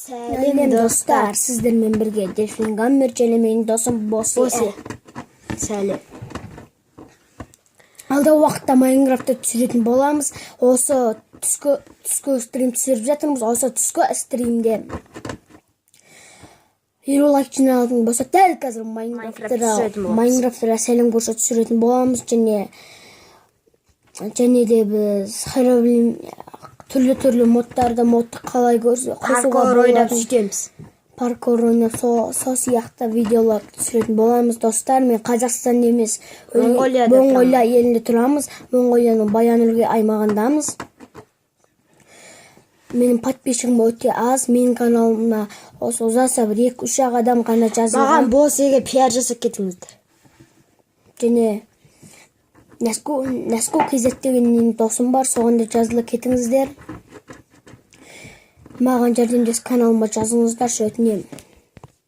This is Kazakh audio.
Сәлем достар, сіздермен бірге Дельфин Гаммер және менің досым Боси. Сәлем. Алда уақытта Майнкрафтты түсіретін боламыз. Осы түскі стрим түсіріп жатырмыз. Осы түскі стримде 50 лайк жиналатын болса, дәл қазір Майнкрафтта сәлем көрсетіп түсіретін боламыз. Және де біз түрлі модтарды қалай паркур ойнап сөйтеміз. Паркур ойнап сол сияқты видеолар түсіретін боламыз. Достар, мен Қазақстанда емес, Монғолия елінде тұрамыз. Монғолияның Баян-Өлгей аймағындамыз. Менің подписчигім өте аз. Менің каналымда осы ұзаса бір 2-3 адам ғана жазылған. Маған Босиге пиар жасап кетіңіздер. Және Наско кезет деген менің досым бар, соғанда жазылып кетіңіздер. Маған жәрдемдесіп каналыма жазыңыздар, өтінемін.